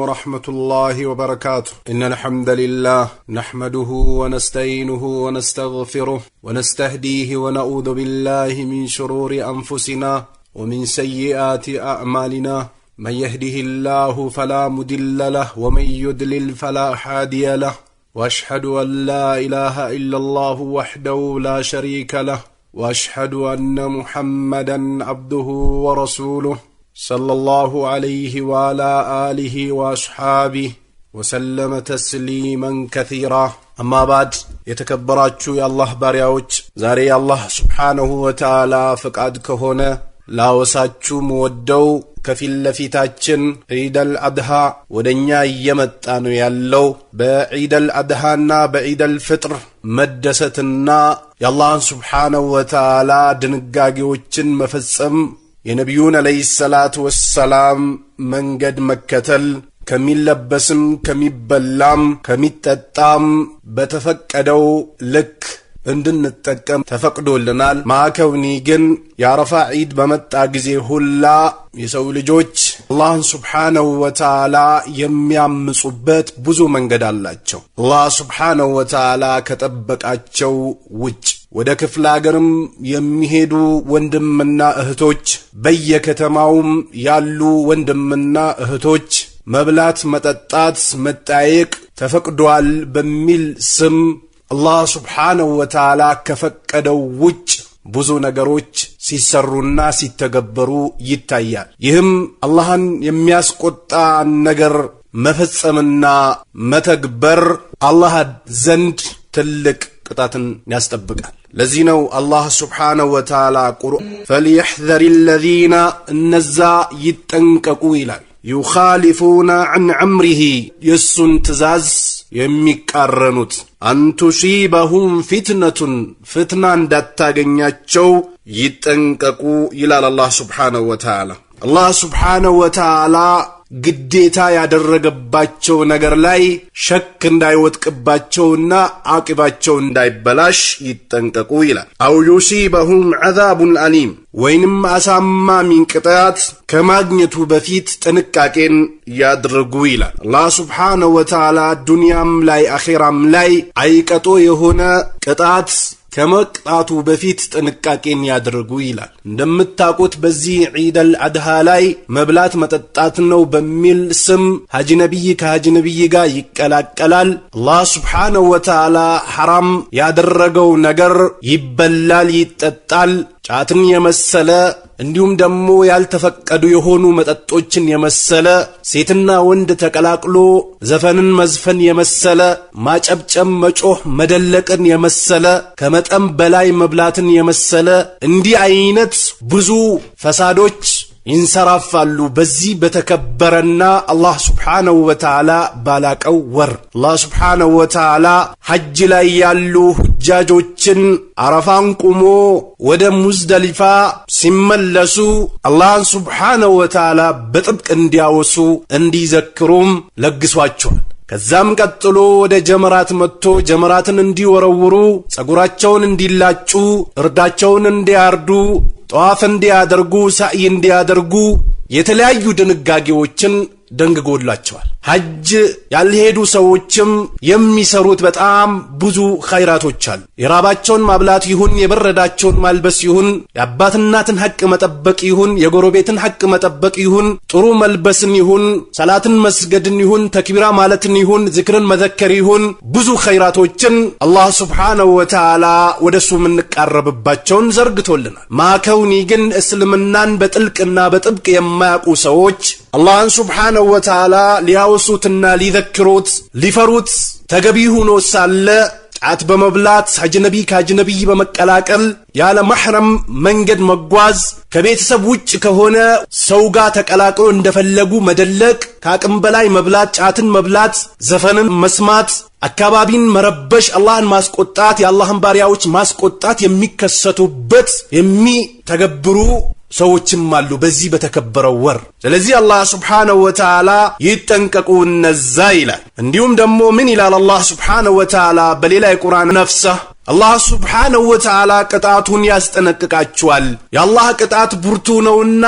ورحمة الله وبركاته. إن الحمد لله نحمده ونستعينه ونستغفره ونستهديه ونعوذ بالله من شرور أنفسنا ومن سيئات أعمالنا. من يهده الله فلا مضل له ومن يضلل فلا هادي له. وأشهد أن لا إله إلا الله وحده لا شريك له وأشهد أن محمدا عبده ورسوله صلى الله عليه وعلى آله وأصحابه وسلم تسليما كثيرا. أما بعد يتكبراتشو يا الله بارياوش زاري الله سبحانه وتعالى فقاد كهونا لا وساتشو مودو كفيل لفيتاتشن عيد الأضحى ودنيا يمتانو يالو بعيد الأضحى بعيد الفطر مدستنا يا الله سبحانه وتعالى دنقاقيوچن مفصم የነቢዩን አለይሂ ሰላቱ ወሰላም መንገድ መከተል ከሚለበስም ከሚበላም ከሚጠጣም በተፈቀደው ልክ እንድንጠቀም ተፈቅዶልናል። ማከውኒ ግን የአረፋ ዒድ በመጣ ጊዜ ሁላ የሰው ልጆች አላህን ሱብሓነሁ ወተዓላ የሚያምፁበት ብዙ መንገድ አላቸው። አላህ ሱብሓነሁ ወተዓላ ከጠበቃቸው ውጭ ወደ ክፍለ ሀገርም የሚሄዱ ወንድምና እህቶች በየከተማውም ያሉ ወንድምና እህቶች መብላት መጠጣት መጣየቅ ተፈቅዷል በሚል ስም አላህ ሱብሓነሁ ወተዓላ ከፈቀደው ውጭ ብዙ ነገሮች ሲሰሩና ሲተገበሩ ይታያል። ይህም አላህን የሚያስቆጣ ነገር መፈጸምና መተግበር አላህ ዘንድ ትልቅ ቅጣትን ያስጠብቃል። ለዚህ ነው አላህ ሱብሓነሁ ወተዓላ ቁርአን فليحذر الذين እነዛ ይጠንቀቁ ይላል يخالفون عن امره የሱን ትእዛዝ የሚቃረኑት አንቱሲበሁም ፊትነቱን ፍትና እንዳታገኛቸው ይጠንቀቁ ይላል አላህ ሱብሓነሁ ወተዓላ። አላህ ሱብሓነሁ ወተዓላ ግዴታ ያደረገባቸው ነገር ላይ ሸክ እንዳይወጥቅባቸውና አቂባቸው እንዳይበላሽ ይጠንቀቁ ይላል። አው ዩሲበሁም ዐዛቡን አሊም ወይንም አሳማሚ ቅጣት ከማግኘቱ በፊት ጥንቃቄን ያድርጉ ይላል። አላህ ሱብሓነሁ ወተዓላ ዱንያም ላይ አኺራም ላይ አይቀጦ የሆነ ቅጣት ከመቅጣቱ በፊት ጥንቃቄን ያድርጉ ይላል። እንደምታውቁት በዚህ ዒድ አልአድሃ ላይ መብላት መጠጣት ነው በሚል ስም ሐጂ ነብይ ከሐጂ ነብይ ጋር ይቀላቀላል። አላህ ሱብሓነሁ ወተዓላ ሐራም ያደረገው ነገር ይበላል ይጠጣል። ጫትን የመሰለ እንዲሁም ደግሞ ያልተፈቀዱ የሆኑ መጠጦችን የመሰለ ሴትና ወንድ ተቀላቅሎ ዘፈንን መዝፈን የመሰለ ማጨብጨም መጮህ መደለቅን የመሰለ ከመጠን በላይ መብላትን የመሰለ እንዲህ አይነት ብዙ ፈሳዶች ይንሰራፋሉ በዚህ በተከበረና አላህ ሱብሓነሁ ወተዓላ ባላቀው ወር። አላህ ሱብሓነሁ ወተዓላ ሐጅ ላይ ያሉ ሁጃጆችን አረፋን ቁሞ ወደ ሙዝደሊፋ ሲመለሱ አላህ ሱብሓነሁ ወተዓላ በጥብቅ እንዲያወሱ እንዲዘክሩም ለግሷቸዋል። ከዛም ቀጥሎ ወደ ጀመራት መጥቶ ጀመራትን እንዲወረውሩ ጸጉራቸውን እንዲላጩ እርዳቸውን እንዲያርዱ ጧፍ እንዲያደርጉ ሳይ እንዲያደርጉ የተለያዩ ድንጋጌዎችን ደንግጎላቸዋል። ሐጅ ያልሄዱ ሰዎችም የሚሰሩት በጣም ብዙ ኸይራቶች አሉ። የራባቸውን ማብላት ይሁን የበረዳቸውን ማልበስ ይሁን የአባት እናትን ሐቅ መጠበቅ ይሁን የጎረቤትን ሐቅ መጠበቅ ይሁን ጥሩ መልበስን ይሁን ሰላትን መስገድን ይሁን ተክቢራ ማለትን ይሁን ዚክርን መዘከር ይሁን ብዙ ኸይራቶችን አላህ ሱብሓነሁ ወተዓላ ወደሱ የምንቃረብባቸውን ዘርግቶልናል። ማከውኒ ግን እስልምናን በጥልቅና በጥብቅ የማያውቁ ሰዎች አላህን ሱብሓነሁ ወተዓላ ሊያወሱትና ሊዘክሩት ሊፈሩት ተገቢ ሆኖ ሳለ ጫት በመብላት አጅነቢ ከአጅነቢ በመቀላቀል ያለ መህረም መንገድ መጓዝ ከቤተሰብ ውጭ ከሆነ ሰው ጋር ተቀላቅሎ እንደፈለጉ መደለቅ ከአቅም በላይ መብላት ጫትን መብላት ዘፈንን መስማት አካባቢን መረበሽ አላህን ማስቆጣት የአላህን ባሪያዎች ማስቆጣት የሚከሰቱበት የሚተገብሩ ሰዎችም አሉ በዚህ በተከበረው ወር። ስለዚህ አላህ ሱብሓነሁ ወተዓላ ይጠንቀቁ እነዛ ይላል። እንዲሁም ደግሞ ምን ይላል አላህ ሱብሓነሁ ወተዓላ በሌላ የቁርአን ነፍሰህ አላህ ሱብሓነሁ ወተዓላ ቅጣቱን ያስጠነቅቃቸዋል። የአላህ ቅጣት ብርቱ ነውና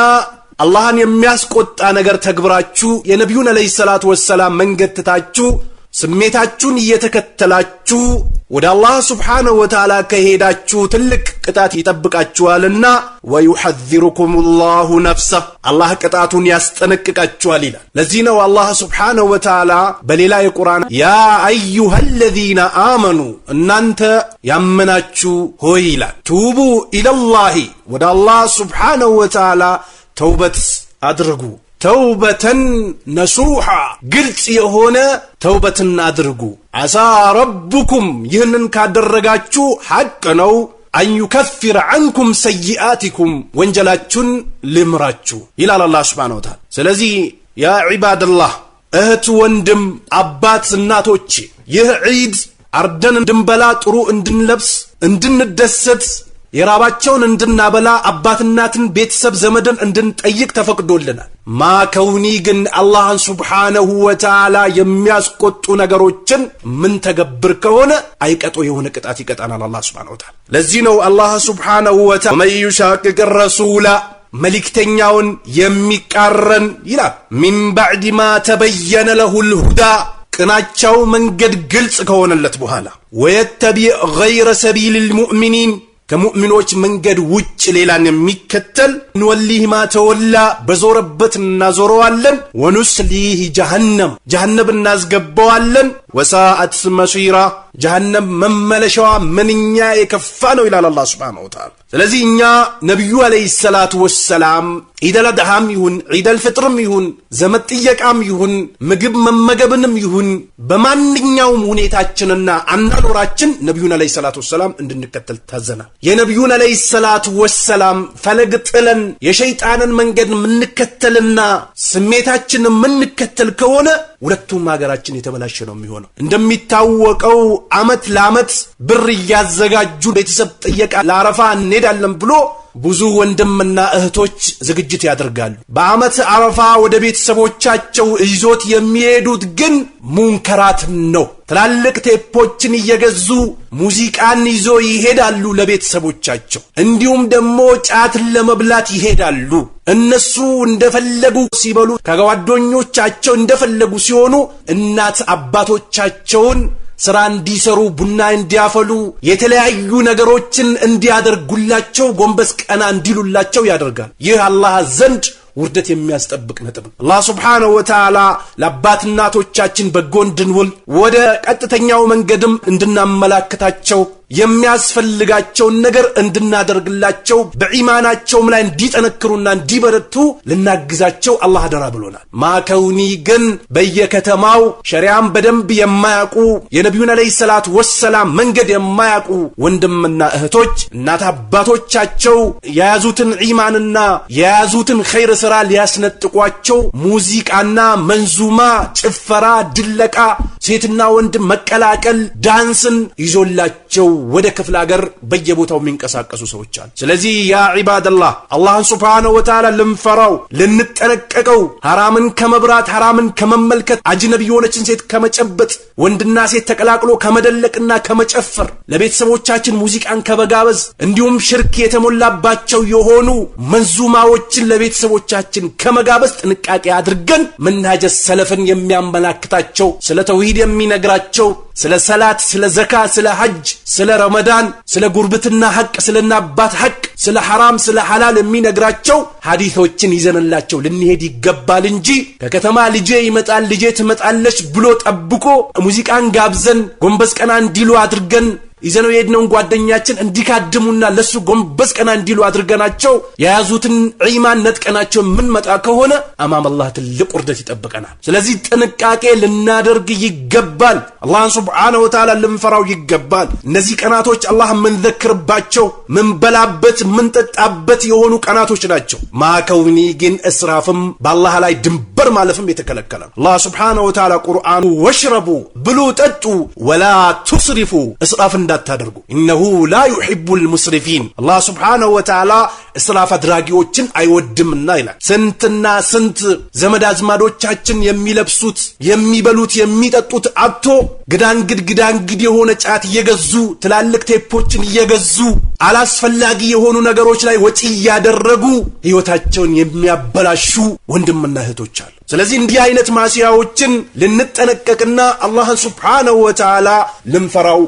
አላህን የሚያስቆጣ ነገር ተግብራችሁ የነብዩን አለይሂ ሰላቱ ወሰላም መንገድ ትታችሁ ስሜታችሁን እየተከተላችሁ ወደ አላህ ሱብሓነሁ ወተዓላ ከሄዳችሁ ትልቅ ቅጣት ይጠብቃችኋልና ወዩሐዚሩኩሙላሁ ነፍሰህ አላህ ቅጣቱን ያስጠነቅቃችኋል ይላል። ለዚህ ነው አላህ ሱብሓነሁ ወተዓላ በሌላ የቁርአን ያ አዩሀለዚነ አመኑ እናንተ ያመናችሁ ሆይ ይላል ቱቡ ኢለላሂ ወደ አላህ ሱብሓነሁ ወተዓላ ተውበት አድርጉ ተውበተን ነሱሃ ግልጽ የሆነ ተውበትን አድርጉ አሳ ረብኩም ይህንን ካደረጋችሁ ሐቅ ነው አን ዩከፍር ዐንኩም ሰይአቲኩም ወንጀላችሁን ልምራችሁ ይላል አላህ ሱብሓነሁ ወተዓላ። ስለዚህ ያ ዒባደላህ እህት ወንድም አባት እናቶች ይህ ዒድ አርደን እንድንበላ ጥሩ እንድንለብስ እንድንደሰት የራባቸውን እንድናበላ አባትናትን ቤተሰብ ዘመድን እንድንጠይቅ ተፈቅዶልናል። ማከውኒ ግን አላህን ሱብሓነሁ ወተዓላ የሚያስቆጡ ነገሮችን ምን ተገብር ከሆነ አይቀጦ የሆነ ቅጣት ይቀጣናል አላህ ሱብሓነሁ ወተዓላ። ለዚህ ነው አላህ ሱብሓነሁ ወተዓላ ወመን ዩሻቂቅ ረሱላ መልእክተኛውን የሚቃረን ይላል ሚን ባዕድ ማ ተበየነ ለሁል ሁዳ ቅናቻው መንገድ ግልጽ ከሆነለት በኋላ ወየተቢዕ ገይረ ሰቢሊል ሙእሚኒን ከሙእሚኖች መንገድ ውጭ ሌላን የሚከተል እንወሊህ ማ ተወላ በዞረበት እናዞረዋለን ወኑስሊህ ጀሃነም እናስገባዋለን ወሳአት መሲራ ጀሃነም መመለሻዋ ምንኛ የከፋ ነው ይላል አላህ ሱብሓነሁ ወተዓላ። ስለዚህ እኛ ነብዩ አለይሂ ሰላቱ ወሰላም ዒደል አድሃም ይሁን ዒደል ፍጥርም ይሁን ዘመድ ጥየቃም ይሁን ምግብ መመገብንም ይሁን በማንኛውም ሁኔታችንና አናኖራችን ነብዩን አለይሂ ሰላቱ ወሰላም እንድንከተል ታዘናል። የነብዩን አለይሂ ሰላቱ ወሰላም ፈለግ ጥለን የሸይጣንን መንገድ ምንከተልና ስሜታችንን ምንከተል ከሆነ ሁለቱም ሀገራችን የተበላሸ ነው የሚሆነው። እንደሚታወቀው አመት ለአመት ብር ያዘጋጁ ቤተሰብ ጥየቃ ለአረፋ እንሄዳለን ብሎ ብዙ ወንድምና እህቶች ዝግጅት ያደርጋሉ። በአመት አረፋ ወደ ቤተሰቦቻቸው ይዞት የሚሄዱት ግን ሙንከራት ነው። ትላልቅ ቴፖችን እየገዙ ሙዚቃን ይዞ ይሄዳሉ ለቤተሰቦቻቸው። እንዲሁም ደግሞ ጫትን ለመብላት ይሄዳሉ። እነሱ እንደፈለጉ ሲበሉ ከጓደኞቻቸው እንደፈለጉ ሲሆኑ እናት አባቶቻቸውን ስራ እንዲሰሩ ቡና እንዲያፈሉ የተለያዩ ነገሮችን እንዲያደርጉላቸው ጎንበስ ቀና እንዲሉላቸው ያደርጋል። ይህ አላህ ዘንድ ውርደት የሚያስጠብቅ ነጥብ። አላህ ሱብሓነሁ ወተዓላ ለአባት እናቶቻችን በጎ እንድንውል ወደ ቀጥተኛው መንገድም እንድናመላክታቸው የሚያስፈልጋቸውን ነገር እንድናደርግላቸው በኢማናቸውም ላይ እንዲጠነክሩና እንዲበረቱ ልናግዛቸው አላህ አደራ ብሎናል። ማከውኒ ግን በየከተማው ሸሪዓን በደንብ የማያውቁ የነብዩን አለይሂ ሰላቱ ወሰላም መንገድ የማያውቁ ወንድምና እህቶች እናት አባቶቻቸው የያዙትን ኢማንና የያዙትን ኸይር ስራ ሊያስነጥቋቸው ሙዚቃና መንዙማ፣ ጭፈራ፣ ድለቃ፣ ሴትና ወንድ መቀላቀል፣ ዳንስን ይዞላቸው ወደ ክፍለ ሀገር በየቦታው የሚንቀሳቀሱ ሰዎች አሉ። ስለዚህ ያ ዒባደላህ አላህን ሱብሓነሁ ወተዓላ ልንፈራው ልንጠነቀቀው ሐራምን ከመብራት ሐራምን ከመመልከት አጅነቢ የሆነችን ሴት ከመጨበጥ ወንድና ሴት ተቀላቅሎ ከመደለቅና ከመጨፈር ለቤተሰቦቻችን ሙዚቃን ከመጋበዝ እንዲሁም ሽርክ የተሞላባቸው የሆኑ መንዙማዎችን ለቤተሰቦቻችን ከመጋበዝ ጥንቃቄ አድርገን መንሃጀ ሰለፍን የሚያመላክታቸው ስለ ተውሂድ የሚነግራቸው ስለ ሰላት ስለ ዘካ ስለ ሐጅ ስለ ረመዳን ስለ ጉርብትና ሐቅ ስለ እናባት ሐቅ ስለ ሐራም ስለ ሐላል የሚነግራቸው ሐዲሶችን ይዘንላቸው ልንሄድ ይገባል እንጂ ከከተማ ልጄ ይመጣል ልጄ ትመጣለች ብሎ ጠብቆ ሙዚቃን ጋብዘን ጎንበስ ቀና እንዲሉ አድርገን ይዘነው የሄድነውን ጓደኛችን እንዲካድሙና ለሱ ጎንበስ ቀና እንዲሉ አድርገናቸው የያዙትን ኢማን ነጥቀናቸው ምን መጣ ከሆነ አማም አላህ ትልቅ ውርደት ይጠብቀናል። ስለዚህ ጥንቃቄ ልናደርግ ይገባል። አላህን ሱብሓነሁ ወተዓላ ልንፈራው ይገባል። እነዚህ ቀናቶች አላህ ምንዘክርባቸው ምንበላበት ምንጠጣበት የሆኑ ቀናቶች ናቸው። ማከውኒ ግን እስራፍም በአላህ ላይ ድንበር ማለፍም የተከለከለ ነው። አላህ ሱብሓነሁ ወተዓላ ቁርአኑ ወሽረቡ ብሉ ጠጡ ወላ ቱስሪፉ እስራፍ እንዳታደርጉ ኢነሁ ላ ዩሂቡል ሙስሪፊን አላህ ሱብሓነሁ ወተዓላ እስራፍ አድራጊዎችን አይወድምና ይላል። ስንትና ስንት ዘመድ አዝማዶቻችን የሚለብሱት የሚበሉት የሚጠጡት አጥቶ ግዳንግድ የሆነ ጫት እየገዙ ትላልቅ ቴፖችን እየገዙ አላስፈላጊ የሆኑ ነገሮች ላይ ወጪ እያደረጉ ህይወታቸውን የሚያበላሹ ወንድምና እህቶች አሉ። ስለዚህ እንዲህ አይነት ማሲያዎችን ልንጠነቀቅና አላህን ሱብሓነሁ ወተዓላ ልንፈራው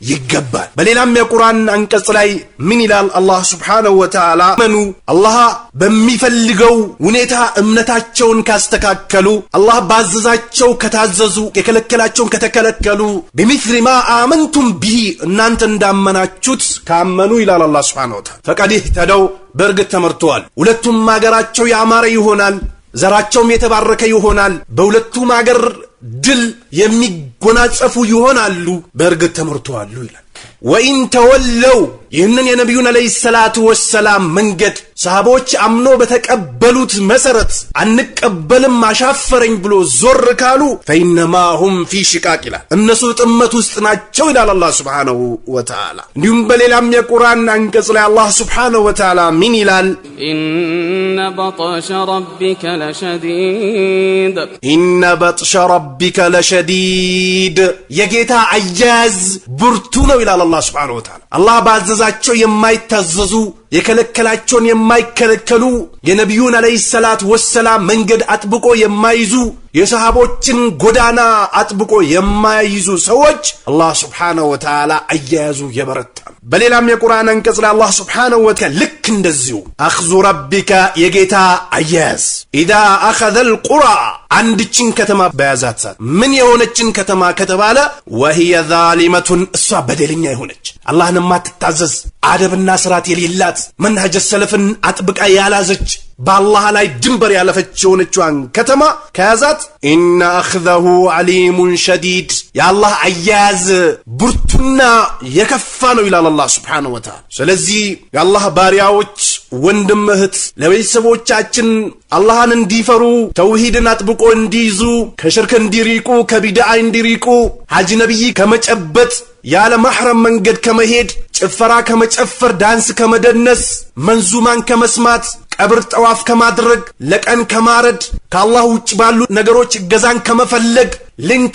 ይገባል። በሌላም የቁርአን አንቀጽ ላይ ምን ይላል አላህ ሱብሓነሁ ወተዓላ መኑ አላህ በሚፈልገው ሁኔታ እምነታቸውን ካስተካከሉ አላህ ባዘዛቸው ከታዘዙ የከለከላቸውን ከተከለከሉ ቢሚስሊ ማ አመንቱም ቢሂ እናንተ እንዳመናችሁት ካመኑ ይላል አላህ ሱብሓነሁ ወተዓላ ፈቀድ ኢህተደው በእርግጥ ተመርተዋል። ሁለቱም ሀገራቸው ያማረ ይሆናል፣ ዘራቸውም የተባረከ ይሆናል፣ በሁለቱም ሀገር ድል የሚጎናጸፉ ይሆናሉ፣ በእርግጥ ተመርተዋል ይላል። ወኢን ተወለው ይህንን የነቢዩን አለይሂ ሰላቱ ወሰላም መንገድ ሰሃቦች አምኖ በተቀበሉት መሰረት አንቀበልም አሻፈረኝ ብሎ ዞር ካሉ ፈኢነማ ሁም ፊ ሽቃቅ ይላል እነሱ ጥመት ውስጥ ናቸው ይላል አላህ ሱብሓነሁ ወተዓላ። እንዲሁም በሌላም የቁርአን አንቀጽ ላይ አላህ ሱብሓነሁ ወተዓላ ምን ይላል? ኢነ በጥሸ ረቢከ ለሸዲድ ኢነ በጥሸ ረቢከ ለሸዲድ የጌታ አያያዝ ብርቱ ነው ይላል አላህ ሱብሓነሁ ወተዓላ። አላህ ባዘዛቸው የማይታዘዙ የከለከላቸውን የማይከለከሉ የነቢዩን አለይሂ ሰላቱ ወሰላም መንገድ አጥብቆ የማይዙ የሰሃቦችን ጎዳና አጥብቆ የማይዙ ሰዎች አላህ ሱብሓነሁ ወተዓላ አያያዙ የበረታ። በሌላም የቁርአን አንቀጽ ላይ አላህ ሱብሓነሁ ወተዓላ ልክ እንደዚሁ አኽዙ ረቢከ የጌታ አያያዝ ኢዛ አኸዘል ቁራ አንድችን ከተማ በያዛት ሰዓት ምን የሆነችን ከተማ ከተባለ ወሂየ ዛሊመቱን እሷ በደለኛ የሆነች አላህን ማትታዘዝ አደብና ስርዓት የሌላት መንሀጀ ሰለፍን አጥብቃ ያላዘች በአላህ ላይ ድንበር ያለፈች የሆነችዋን ከተማ ከያዛት ኢነ አኽዘሁ ዓሊሙን ሸዲድ የአላህ አያያዝ ብርቱና የከፋ ነው ይላል አላህ ሱብሓነሁ ወተዓላ። ስለዚህ የአላህ ባሪያዎች ወንድም እህት ለቤተሰቦቻችን አላህን እንዲፈሩ ተውሂድን አጥብቆ እንዲይዙ ከሽርክ እንዲሪቁ ከቢድዓ እንዲሪቁ ሐጅ ነብይ ከመጨበጥ ያለ ማህረም መንገድ ከመሄድ ጭፈራ ከመጨፈር ዳንስ ከመደነስ መንዙማን ከመስማት ቀብር ጠዋፍ ከማድረግ ለቀን ከማረድ ከአላህ ውጭ ባሉ ነገሮች እገዛን ከመፈለግ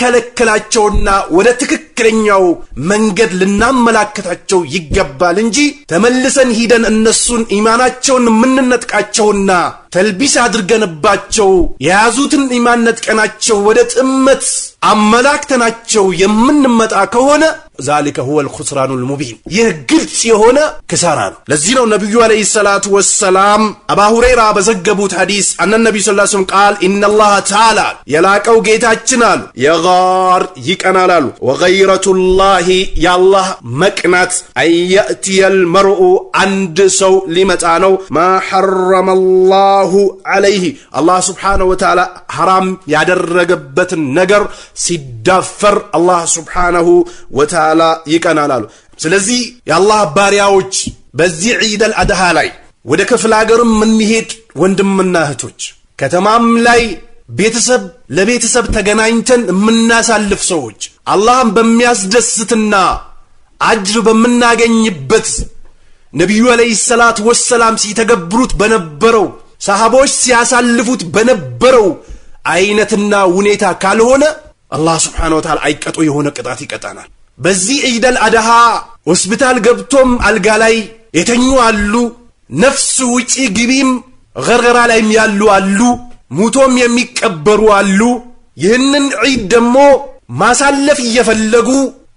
ልንከለክላቸውና ወደ ትክክለኛው መንገድ ልናመላክታቸው ይገባል እንጂ ተመልሰን ሂደን እነሱን ኢማናቸውን ምንነጥቃቸውና ተልቢስ አድርገንባቸው የያዙትን ኢማን ነጥቀናቸው ወደ ጥመት አመላክተናቸው የምንመጣ ከሆነ ذلك هو الخسران المبين ይህ ግልጽ የሆነ ክሳራ ነው። ለዚህ ነው ነብዩ አለይሂ ሰላቱ ወሰላም አባ ሁረይራ በዘገቡት ሐዲስ አነ ነብዩ ሰለላሁ ዐለይሂ ወሰለም ቃል ኢነላህ ተዓላ የላቀው ጌታችን አሉ የጋር ይቀናል አሉ ወገይረቱላሂ የአላህ መቅናት አየእቲየል መርኡ አንድ ሰው ሊመጣ ነው ማ ሐረመላሁ ዐለይሂ አላህ ሱብሓነሁ ወተዓላ ሐራም ያደረገበትን ነገር ሲዳፈር አላህ ሱብሓነሁ ወተዓላ ይቀናል አሉ። ስለዚህ የአላህ ባሪያዎች በዚህ ዒድ አልአድሃ ላይ ወደ ክፍለ ሀገርም ምንሄድ ወንድምና እህቶች ከተማም ላይ ቤተሰብ ለቤተሰብ ተገናኝተን የምናሳልፍ ሰዎች አላህን በሚያስደስትና አጅር በምናገኝበት ነቢዩ አለይሂ ሰላቱ ወሰላም ሲተገብሩት በነበረው ሰሃቦች ሲያሳልፉት በነበረው አይነትና ሁኔታ ካልሆነ አላህ ሱብሓነሁ ወተዓላ አይቀጡ የሆነ ቅጣት ይቀጣናል። በዚህ ዒድ አልአድሃ ሆስፒታል ገብቶም አልጋ ላይ የተኙ አሉ፣ ነፍስ ውጪ ግቢም ገርገራ ላይም ያሉ አሉ፣ ሙቶም የሚቀበሩ አሉ። ይህንን ዒድ ደግሞ ማሳለፍ እየፈለጉ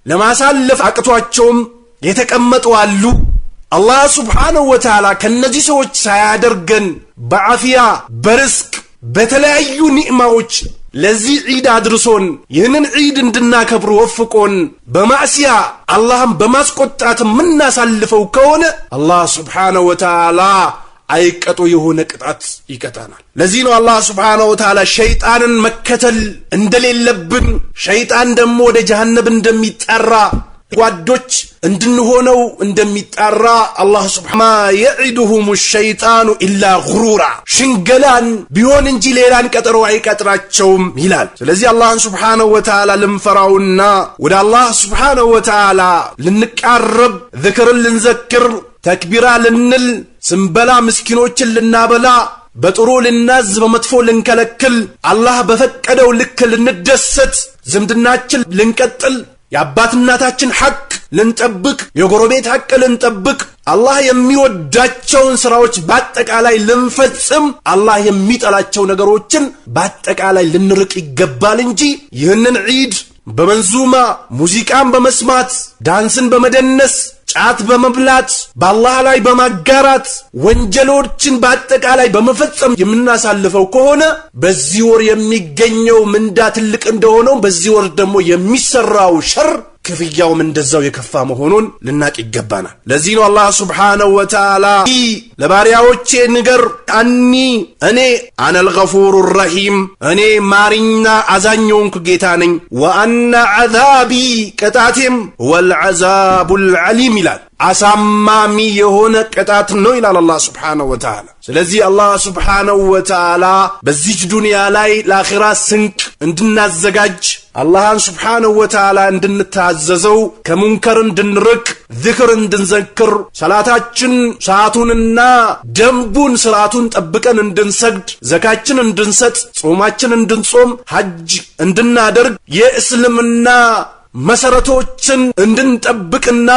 ለማሳለፍ አቅቷቸውም የተቀመጡ አሉ። አላህ ሱብሓነሁ ወተዓላ ከነዚህ ሰዎች ሳያደርገን በአፊያ በርስቅ በተለያዩ ኒዕማዎች ለዚህ ዒድ አድርሶን ይህንን ዒድ እንድናከብር ወፍቆን በማዕሲያ አላህን በማስቆጣት ምናሳልፈው ከሆነ አላህ ሱብሓነሁ ወተዓላ አይቀጡ የሆነ ቅጣት ይቀጣናል። ለዚህ ነው አላህ ሱብሓነሁ ወተዓላ ሸይጣንን መከተል እንደሌለብን ሸይጣን ደግሞ ወደ ጀሃነም እንደሚጠራ ጓዶች እንድንሆነው እንደሚጣራ አላህ ሱብሓነሁ የዒዱሁም ሸይጣኑ ኢላ ጉሩራ ሽንገላን ቢሆን እንጂ ሌላን ቀጠሮ አይቀጥራቸውም ይላል። ስለዚህ አላህን ሱብሓነሁ ወተዓላ ልንፈራውና ወደ አላህ ሱብሓነሁ ወተዓላ ልንቃረብ ዝክርን ልንዘክር ተክቢራ ልንል ስንበላ ምስኪኖችን ልናበላ በጥሩ ልናዝ በመጥፎ ልንከለክል አላህ በፈቀደው ልክ ልንደሰት ዝምድናችን ልንቀጥል የአባት እናታችን ሐቅ ልንጠብቅ የጎረቤት ሐቅ ልንጠብቅ አላህ የሚወዳቸውን ስራዎች በአጠቃላይ ልንፈጽም አላህ የሚጠላቸው ነገሮችን በአጠቃላይ ልንርቅ ይገባል እንጂ ይህንን ዒድ በመንዙማ ሙዚቃን በመስማት ዳንስን በመደነስ ጫት በመብላት በአላህ ላይ በማጋራት ወንጀሎችን በአጠቃላይ በመፈጸም የምናሳልፈው ከሆነ በዚህ ወር የሚገኘው ምንዳ ትልቅ እንደሆነው በዚህ ወር ደግሞ የሚሰራው ሸር ክፍያውም እንደዛው የከፋ መሆኑን ልናቅ ይገባናል። ለዚህ ነው አላህ ሱብሓነሁ ወተዓላ ለባሪያዎቼ ንገር እኔ አነል ገፉሩ ረሂም እኔ ማሪና አዛኞንኩ ጌታ ነኝ ወአነ ዐዛቢ ቅጣቴም ወልዐዛቡል ዐሊም ይላል አሳማሚ የሆነ ቅጣት ነው ይላል አላህ ሱብሓነሁ ወተዓላ። ስለዚህ አላህ ሱብሓነሁ ወተዓላ በዚህ ዱንያ ላይ ለአኺራ ስንቅ እንድናዘጋጅ አላህን ሱብሓነሁ ወተዓላ እንድንታዘዘው ከሙንከር እንድንርቅ ዚክር እንድንዘክር ሰላታችን ሰዓቱንና ደንቡን ስርዓቱን ጠብቀን እንድንሰግድ ዘካችን እንድንሰጥ ጾማችን እንድንጾም ሐጅ እንድናደርግ የእስልምና መሰረቶችን እንድንጠብቅና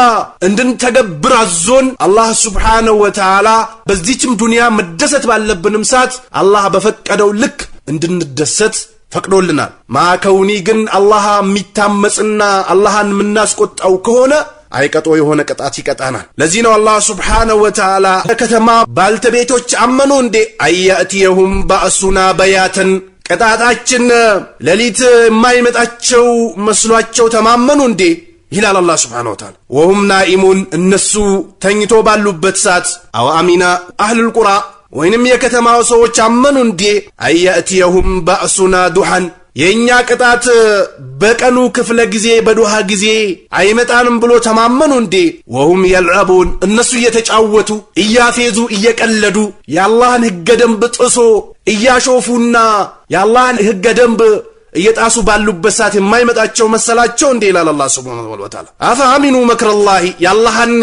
እንድንተገብር አዞን አላህ ሱብሓነሁ ወተዓላ በዚህም ዱንያ መደሰት ባለብንም ሰዓት አላህ በፈቀደው ልክ እንድንደሰት ፈቅዶልናል። ማከውኒ ግን አላህ የሚታመጽና አላህን የምናስቆጣው ከሆነ አይቀጦ የሆነ ቅጣት ይቀጣናል። ለዚህ ነው አላህ ሱብሓነሁ ወተዓላ ከተማ ባልተቤቶች አመኑ እንዴ አያእቲየሁም ባእሱና በያተን ቅጣታችን ሌሊት የማይመጣቸው መስሏቸው ተማመኑ እንዴ ይላል አላህ ሱብሓነሁ ወተዓላ። ወሁም ናኢሙን እነሱ ተኝቶ ባሉበት ሰዓት አው አሚና አህሉል ቁራ ወይንም የከተማው ሰዎች አመኑ እንዴ አያእቲየሁም ባእሱና ዱሐን የኛ ቅጣት በቀኑ ክፍለ ጊዜ በዱሃ ጊዜ አይመጣንም ብሎ ተማመኑ እንዴ ወሁም የልዐቡን እነሱ እየተጫወቱ እያፌዙ እየቀለዱ የአላህን ሕገ ደንብ ጥሶ እያሾፉና የአላህን ሕገ ደንብ እየጣሱ ባሉበት ሰዓት የማይመጣቸው መሰላቸው እንዴ ይላል አላህ ሱብሓነሁ ወተዓላ። አፈአሚኑ መክረላሂ የአላህን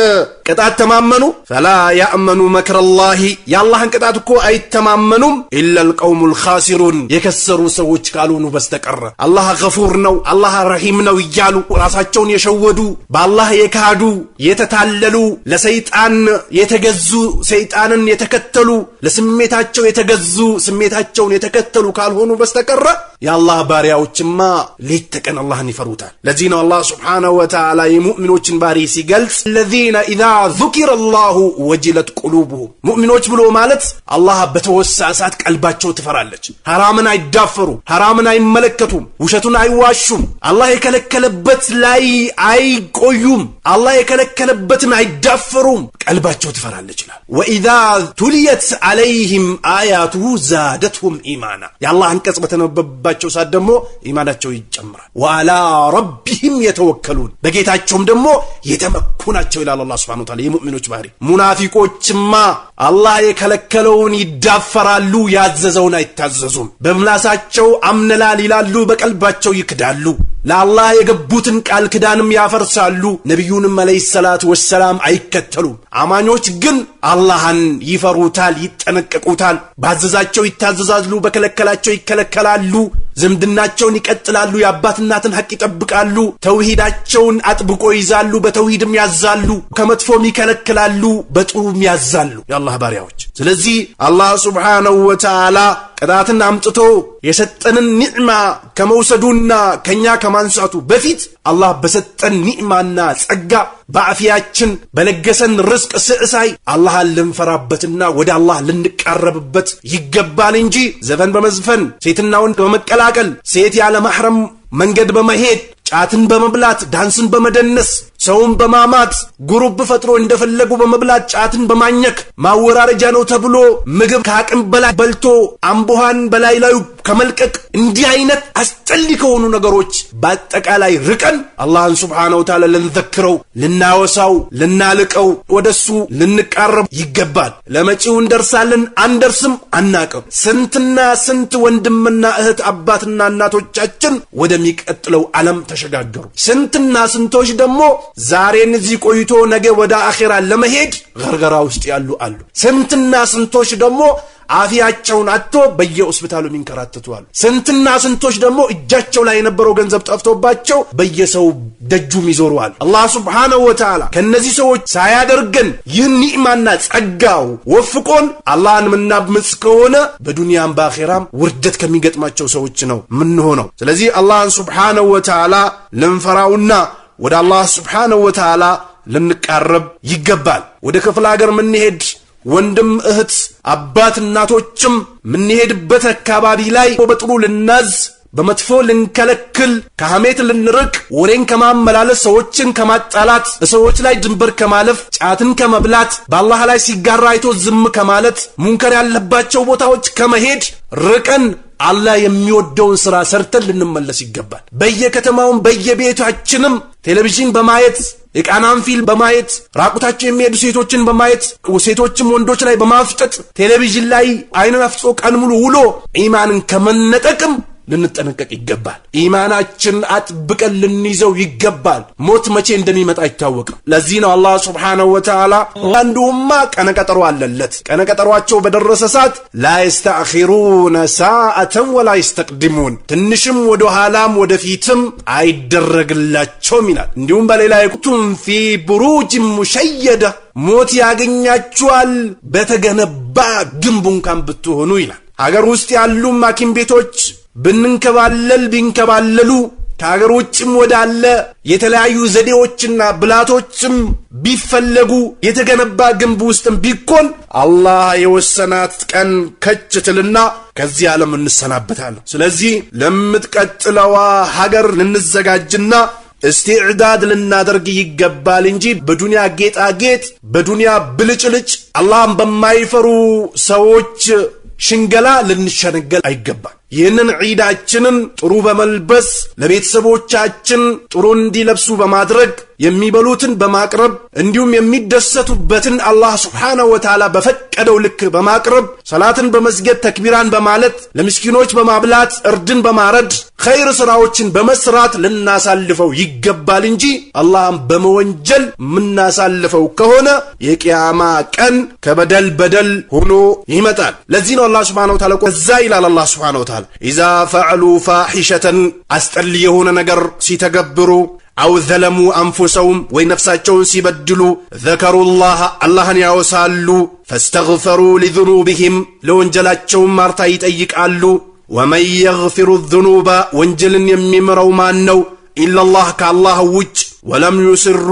ቅጣት ተማመኑ ፈላ ያእመኑ መክረላሂ የአላህን ቅጣት እኮ አይተማመኑም ኢለል ቀውሙል ኻሲሩን የከሰሩ ሰዎች ካልሆኑ በስተቀር። አላህ ገፉር ነው አላህ ረሂም ነው እያሉ ራሳቸውን የሸወዱ በአላህ የካዱ የተታለሉ ለሰይጣን የተገዙ ሰይጣንን የተከተሉ ለስሜታቸው የተገዙ ስሜታቸውን የተከተሉ ካልሆኑ በስተቀር የአላህ ባሪያዎችማ ሌት ተቀን አላህን ይፈሩታል። ለዚህ ነው አላህ ሱብሓነሁ ወተዓላ የሙእሚኖችን ባሪ ሲገልጽ الذين اذا ذكر الله وجلت قلوبهم ሙእሚኖች ብሎ ማለት አላህ በተወሳ ሰዓት ቀልባቸው ትፈራለች። ሐራምን አይዳፈሩ ሐራምን አይመለከቱም ውሸቱን አይዋሹም አላህ የከለከለበት ላይ አይቆዩም አላህ የከለከለበትን አይዳፈሩም ቀልባቸው ትፈራለች ይላል። وإذا تليت عليهم آياته زادتهم إيمانا የአላህ አንቀጽ በተነበበባቸው ሰዓት ደግሞ ኢማናቸው ይጨምራል። وعلى ربهم يتوكلون በጌታቸውም ደግሞ የተመኩ ናቸው ይላል አላህ ሱብሓነሁ ወተዓላ የሙእሚኖች ባህሪ። ሙናፊቆችማ አላህ የከለከለውን ይዳፈራሉ ያዘዘውን አይታዘዙም። በምላሳቸው አምነናል ይላሉ በቀልባቸው ይክዳሉ። ለአላህ የገቡትን ቃል ክዳንም ያፈርሳሉ። ነብዩንም አለይሂ ሰላቱ ወሰላም አይከተሉም። አማኞች ግን አላህን ይፈሩታል ይጠነቀቁታል። ባዘዛቸው ይታዘዛሉ በከለከላቸው ይከለከላሉ። ዝምድናቸውን ይቀጥላሉ የአባት እናትን ሐቅ ይጠብቃሉ። ተውሂዳቸውን አጥብቆ ይዛሉ በተውሂድም ያዛሉ። ከመጥፎም ይከለክላሉ በጥሩም ያዛሉ የአላህ ባሪያዎች። ስለዚህ አላህ ሱብሓነሁ ወተዓላ ቅጣትን አምጥቶ የሰጠንን ኒዕማ ከመውሰዱና ከኛ ከማንሳቱ በፊት አላህ በሰጠን ኒዕማና ጸጋ በአፊያችን በለገሰን ርዝቅ ስዕሳይ አላህን ልንፈራበትና ወደ አላህ ልንቃረብበት ይገባል እንጂ ዘፈን በመዝፈን ሴትና ወንድ በመቀላቀል ሴት ያለ ማህረም መንገድ በመሄድ ጫትን በመብላት ዳንስን በመደነስ ሰውን በማማት ግሩፕ ፈጥሮ እንደፈለጉ በመብላት ጫትን በማኘክ ማወራረጃ ነው ተብሎ ምግብ ከአቅም በላይ በልቶ አምቦሃን በላይ ላይ ከመልቀቅ እንዲህ አይነት አስጠሊ ከሆኑ ነገሮች በአጠቃላይ ርቀን አላህን ሱብሓነሁ ወተዓላ ልንዘክረው፣ ልናወሳው፣ ልናልቀው፣ ወደሱ ልንቃረብ ይገባል። ለመጪው እንደርሳለን አንደርስም አናቅም። ስንትና ስንት ወንድምና እህት አባትና እናቶቻችን ወደሚቀጥለው ዓለም ተሸጋገሩ። ስንትና ስንቶች ደግሞ ዛሬን እዚህ ቆይቶ ነገ ወደ አኺራ ለመሄድ ገርገራ ውስጥ ያሉ አሉ። ስንትና ስንቶች ደግሞ አፊያቸውን አጥቶ በየሆስፒታሉ የሚንከራተቱ አሉ። ስንትና ስንቶች ደግሞ እጃቸው ላይ የነበረው ገንዘብ ጠፍቶባቸው በየሰው ደጁም ይዞራሉ። አላህ ሱብሓነሁ ወተዓላ ከነዚህ ሰዎች ሳያደርገን ይህን ኒዕማና ጸጋው ወፍቆን አላህን ምናምጽ ከሆነ በዱንያም በአኺራም ውርደት ከሚገጥማቸው ሰዎች ነው ምን ሆነው። ስለዚህ አላህን ሱብሓነሁ ወተዓላ ልንፈራውና ወደ አላህ ሱብሓነሁ ወተዓላ ልንቃረብ ይገባል። ወደ ክፍለ ሀገር ምንሄድ ወንድም እህት አባት እናቶችም ምንሄድበት አካባቢ ላይ በጥሩ ልናዝ፣ በመጥፎ ልንከለክል፣ ከሐሜት ልንርቅ፣ ወሬን ከማመላለስ፣ ሰዎችን ከማጣላት፣ ሰዎች ላይ ድንበር ከማለፍ፣ ጫትን ከመብላት፣ በአላህ ላይ ሲጋራ አይቶ ዝም ከማለት፣ ሙንከር ያለባቸው ቦታዎች ከመሄድ ርቀን አላህ የሚወደውን ሥራ ሰርተን ልንመለስ ይገባል። በየከተማውም በየቤታችንም ቴሌቪዥን በማየት የቃናን ፊልም በማየት ራቁታቸው የሚሄዱ ሴቶችን በማየት ሴቶችም ወንዶች ላይ በማፍጠጥ ቴሌቪዥን ላይ አይንን አፍጾ ቀን ሙሉ ውሎ ኢማንን ከመነጠቅም ልንጠነቀቅ ይገባል። ኢማናችን አጥብቀን ልንይዘው ይገባል። ሞት መቼ እንደሚመጣ አይታወቅም። ለዚህ ነው አላህ ሱብሓነሁ ወተዓላ አንዱማ ቀነቀጠሮ አለለት። ቀነቀጠሯቸው በደረሰ ሰዓት ላ ይስተአኺሩነ ሰዓተን ወላ ይስተቅድሙን፣ ትንሽም ወደ ኋላም ወደፊትም አይደረግላቸውም ይላል። እንዲሁም በሌላ የቁቱም ፊ ቡሩጅ ሙሸየደ፣ ሞት ያገኛችኋል በተገነባ ግንብ እንኳን ብትሆኑ ይላል። ሀገር ውስጥ ያሉ ሐኪም ቤቶች ብንንከባለል ቢንከባለሉ ከሀገር ውጭም ወዳለ የተለያዩ ዘዴዎችና ብላቶችም ቢፈለጉ የተገነባ ግንብ ውስጥም ቢኮን አላህ የወሰናት ቀን ከችትልና ከዚህ ዓለም እንሰናበታለን። ስለዚህ ለምትቀጥለዋ ሀገር ልንዘጋጅና استعداد ልናደርግ ይገባል እንጂ በዱንያ ጌጣጌጥ በዱንያ ብልጭልጭ አላህን በማይፈሩ ሰዎች ሽንገላ ልንሸነገል አይገባም። ይህንን ዒዳችንን ጥሩ በመልበስ ለቤተሰቦቻችን ጥሩ እንዲለብሱ በማድረግ የሚበሉትን በማቅረብ እንዲሁም የሚደሰቱበትን አላህ ሱብሓነሁ ወተዓላ በፈቀደው ልክ በማቅረብ ሰላትን በመስገድ ተክቢራን በማለት ለምስኪኖች በማብላት እርድን በማረድ ኸይር ስራዎችን በመስራት ልናሳልፈው ይገባል እንጂ አላህን በመወንጀል ምናሳልፈው ከሆነ የቂያማ ቀን ከበደል በደል ሆኖ ይመጣል። ለዚህ ነው አላህ ሱብሓነሁ ወተዓላ ከዛ ይላል አላህ ሱብሓነሁ ወተዓላ ኢዛ ፈዐሉ ፋሒሸተን አስጠሊ የሆነ ነገር ሲተገብሩ አው ዘለሙ አንፉሰሁም ወይ ነፍሳቸውን ሲበድሉ ዘከሩላህ አላህን ያወሳሉ ፈስተግፈሩ ሊዙኑብህም ለወንጀላቸውም ማርታ ይጠይቃሉ። ወመን የግፊሩ ዙኑበ ወንጀልን የሚምረው ማን ነው? ኢላላህ ከአላህ ውጭ ወለም ዩስሩ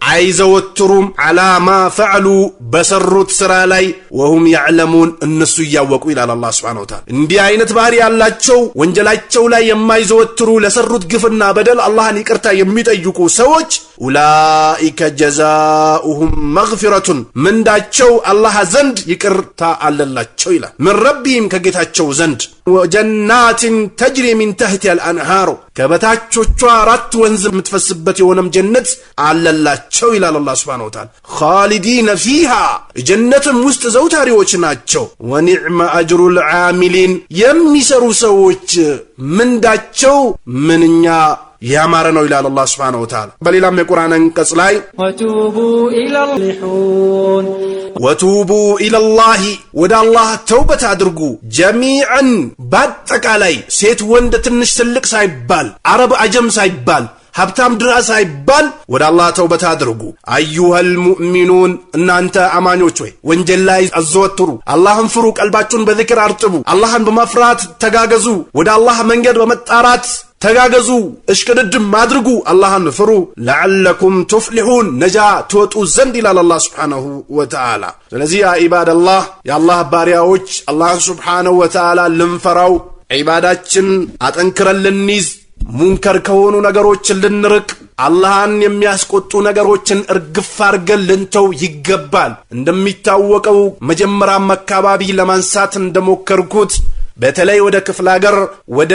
አይዘወትሩም አላ ማ ፈዕሉ በሰሩት ስራ ላይ ወሁም ያዕለሙን እነሱ እያወቁ ይላል አላህ ሱብሓነሁ ወተዓላ። እንዲህ አይነት ባህሪ ያላቸው ወንጀላቸው ላይ የማይዘወትሩ ለሰሩት ግፍና በደል አላህን ይቅርታ የሚጠይቁ ሰዎች ኡላኢከ ጀዛኡሁም መግፊረቱን ምንዳቸው አላህ ዘንድ ይቅርታ አለላቸው ይላል። ምን ረቢህም ከጌታቸው ዘንድ ወጀናትን ተጅሪ ሚን ተህቲሃ አልአንሃሩ ከበታቾቿ አራት ወንዝ የምትፈስበት የሆነም ጀነት አለላቸው ይላል አላህ ሱብሓነሁ ወተዓላ። ኻሊዲነ ፊሃ ጀነትም ውስጥ ዘውታሪዎች ናቸው። ወኒዕመ አጅሩል ዓሚሊን የሚሰሩ ሰዎች ምንዳቸው ምንኛ ያማረ ነው ይላል አላህ ሱብሓነሁ ወተዓላ። በሌላም የቁርአን አንቀጽ ላይ ወቱቡ ኢለላህ ወደ አላህ ተውበት አድርጉ ጀሚዐን በአጠቃላይ ሴት ወንድ ትንሽ ትልቅ ሳይባል አረብ አጀም ሳይባል ሀብታም ድራ ሳይባል ወደ አላህ ተውበት አድርጉ። አዩሃል ሙእሚኑን እናንተ አማኞች ሆይ ወንጀል ላይ አዘወትሩ፣ አላህን ፍሩ፣ ቀልባችሁን በዚክር አርጥቡ፣ አላህን በመፍራት ተጋገዙ፣ ወደ አላህ መንገድ በመጣራት ተጋገዙ፣ እሽቅድድም አድርጉ፣ አላህን ፍሩ። ለዓለኩም ቱፍሊሑን ነጃ ትወጡ ዘንድ ይላል አላህ ሱብሓነሁ ወተዓላ። ስለዚህ ያ ኢባደላህ የአላህ ባሪያዎች አላህን ሱብሓነሁ ወተዓላ ልንፈራው፣ ዒባዳችን አጠንክረን ልንይዝ፣ ሙንከር ከሆኑ ነገሮችን ልንርቅ፣ አላህን የሚያስቆጡ ነገሮችን እርግፍ አድርገን ልንተው ይገባል። እንደሚታወቀው መጀመሪያም አካባቢ ለማንሳት እንደሞከርኩት በተለይ ወደ ክፍለ ሀገር ወደ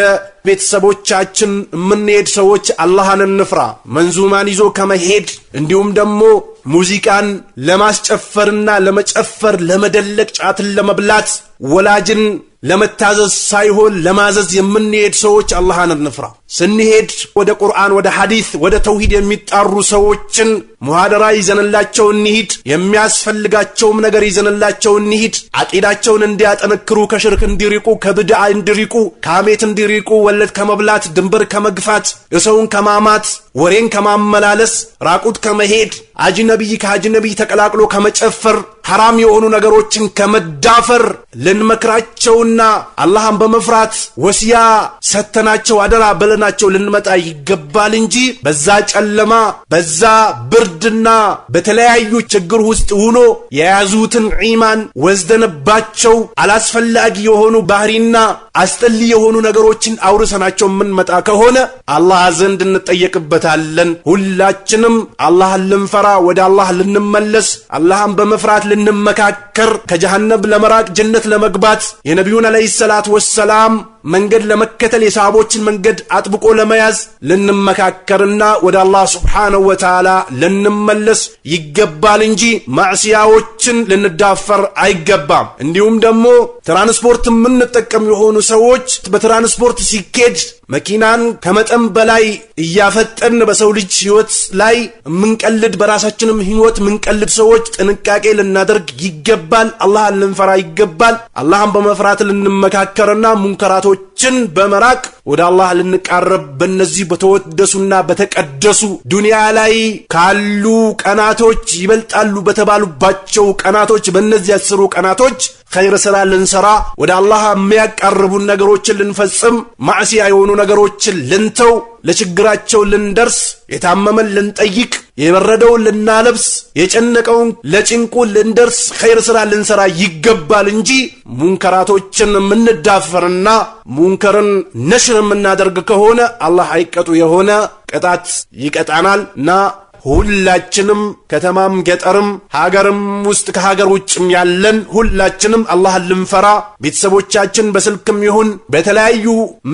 ቤተሰቦቻችን የምንሄድ ሰዎች አላህን እንፍራ። መንዙማን ይዞ ከመሄድ እንዲሁም ደግሞ ሙዚቃን ለማስጨፈርና ለመጨፈር ለመደለቅ ጫትን ለመብላት ወላጅን ለመታዘዝ ሳይሆን ለማዘዝ የምንሄድ ሰዎች አላህን እንፍራ። ስንሄድ ወደ ቁርአን ወደ ሐዲስ ወደ ተውሂድ የሚጣሩ ሰዎችን ሙሐደራ ይዘንላቸው እንሂድ። የሚያስፈልጋቸውም ነገር ይዘንላቸው እንሂድ። አቂዳቸውን እንዲያጠነክሩ፣ ከሽርክ እንዲርቁ፣ ከብድዓ እንዲርቁ፣ ከሐሜት እንዲርቁ፣ ወለድ ከመብላት፣ ድንበር ከመግፋት፣ ሰውን ከማማት፣ ወሬን ከማመላለስ፣ ራቁት ከመሄድ፣ አጅነቢይ ከአጅነቢይ ተቀላቅሎ ከመጨፈር፣ ሐራም የሆኑ ነገሮችን ከመዳፈር ልንመክራቸውና አላህን በመፍራት ወሲያ ሰተናቸው አደራ በለናቸው ልንመጣ ይገባል እንጂ በዛ ጨለማ በዛ ብርድና በተለያዩ ችግር ውስጥ ሆኖ የያዙትን ኢማን ወዝደንባቸው አላስፈላጊ የሆኑ ባህሪና አስጠሊ የሆኑ ነገሮችን አውርሰናቸው የምንመጣ ከሆነ አላህ ዘንድ እንጠየቅበታለን። ሁላችንም አላህን ልንፈራ ወደ አላህ ልንመለስ አላህን በመፍራት ልንመካከር ከጀሃነም ለመራቅ ጀነት ለመግባት የነቢዩን አለይሂ ሰላቱ ወሰላም መንገድ ለመከተል የሰሃቦችን መንገድ አጥብቆ ለመያዝ ልንመካከርና ወደ አላህ ሱብሓነሁ ወተዓላ ልንመለስ ይገባል እንጂ ማዕሲያዎችን ልንዳፈር አይገባም። እንዲሁም ደግሞ ትራንስፖርት የምንጠቀም የሆኑ ሰዎች በትራንስፖርት ሲኬድ መኪናን ከመጠን በላይ እያፈጠን በሰው ልጅ ህይወት ላይ ምንቀልድ በራሳችንም ህይወት ምንቀልድ ሰዎች ጥንቃቄ ልናደርግ ይገባል። አላህን ልንፈራ ይገባል። አላህን በመፍራት ልንመካከርና ሙንከራቶችን በመራቅ ወደ አላህ ልንቃረብ በእነዚህ በተወደሱና በተቀደሱ ዱንያ ላይ ካሉ ቀናቶች ይበልጣሉ በተባሉባቸው ቀናቶች በእነዚህ 10 ቀናቶች ኸይር ስራ ልንሰራ ወደ አላህ የሚያቃርቡን ነገሮችን ልንፈጽም ማዕሲያ የሆኑ ነገሮችን ልንተው ለችግራቸው ልንደርስ የታመመን ልንጠይቅ የበረደውን ልናለብስ የጨነቀውን ለጭንቁ ልንደርስ ኸይር ስራ ልንሰራ ይገባል እንጂ ሙንከራቶችን የምንዳፈርና ሙንከርን ነሽር የምናደርግ ከሆነ አላህ አይቀጡ የሆነ ቅጣት ይቀጣናልና ሁላችንም ከተማም ገጠርም ሀገርም ውስጥ ከሀገር ውጭም ያለን ሁላችንም አላህን ልንፈራ ቤተሰቦቻችን በስልክም ይሁን በተለያዩ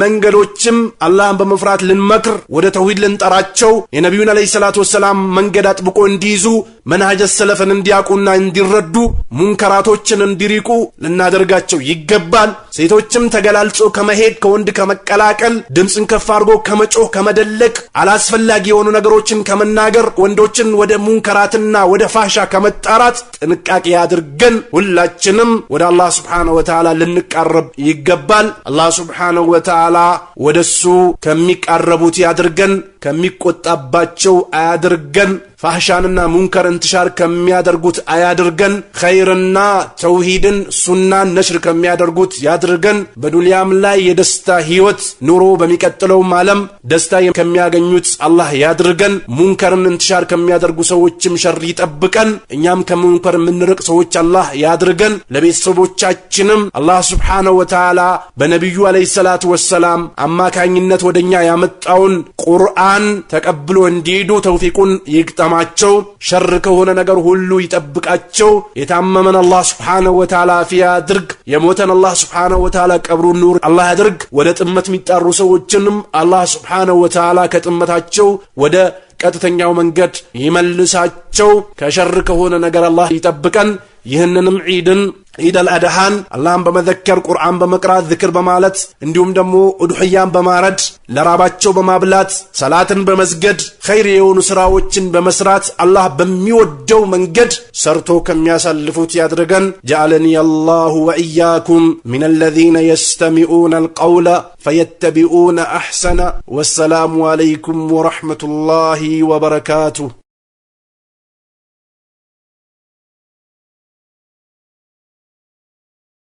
መንገዶችም አላህን በመፍራት ልንመክር ወደ ተውሂድ ልንጠራቸው የነቢዩን አለይሂ ሰላቱ ወሰላም መንገድ አጥብቆ እንዲይዙ መንሃጀ ሰለፈን እንዲያቁና እንዲረዱ ሙንከራቶችን እንዲሪቁ ልናደርጋቸው ይገባል። ሴቶችም ተገላልጾ ከመሄድ ከወንድ ከመቀላቀል ድምፅን ከፍ አድርጎ ከመጮህ ከመደለቅ አላስፈላጊ የሆኑ ነገሮችን ከመናገር ወንዶችን ወደ ሙንከራትና ወደ ፋሻ ከመጣራት ጥንቃቄ አድርገን ሁላችንም ወደ አላህ Subhanahu Wa Ta'ala ልንቃረብ ይገባል። አላህ Subhanahu Wa Ta'ala ወደሱ ከሚቃረቡት ያድርገን ከሚቆጣባቸው አያድርገን ፋህሻንና ሙንከር እንትሻር ከሚያደርጉት አያድርገን ኸይርና ተውሂድን ሱናን ነሽር ከሚያደርጉት ያድርገን በዱንያም ላይ የደስታ ህይወት ኑሮ በሚቀጥለው ዓለም ደስታ ከሚያገኙት አላህ ያድርገን ሙንከርን እንትሻር ከሚያደርጉ ሰዎችም ሸር ይጠብቀን እኛም ከሙንከር ምንርቅ ሰዎች አላህ ያድርገን ለቤተሰቦቻችንም አላህ Subhanahu Wa Ta'ala በነብዩ አለይሂ ሰላቱ ወሰላም አማካኝነት ወደኛ ያመጣውን ቁርአን ተቀብሎ እንዲሄዱ ተውፊቁን ይግጠማቸው ሸር ከሆነ ነገር ሁሉ ይጠብቃቸው የታመመን አላህ Subhanahu Wa Ta'ala አፊያ ያድርግ የሞተን አላህ Subhanahu Wa Ta'ala ቀብሩን ኑር አላህ ያድርግ ወደ ጥመት የሚጣሩ ሰዎችንም አላህ Subhanahu Wa Ta'ala ከጥመታቸው ወደ ቀጥተኛው መንገድ ይመልሳቸው ከሸር ከሆነ ነገር አላህ ይጠብቀን ይህንንም ዒድን ዒድ አልአድሃን አላህን በመዘከር ቁርአን በመቅራት ዝክር በማለት እንዲሁም ደግሞ ኡድህያን በማረድ ለራባቸው በማብላት ሰላትን በመስገድ ኸይር የሆኑ ስራዎችን በመስራት አላህ በሚወደው መንገድ ሰርቶ ከሚያሳልፉት ያድርገን جعلني الله وإياكم من الذين يستمعون القول فيتبعون أحسن والسلام عليكم ورحمة الله وبركاته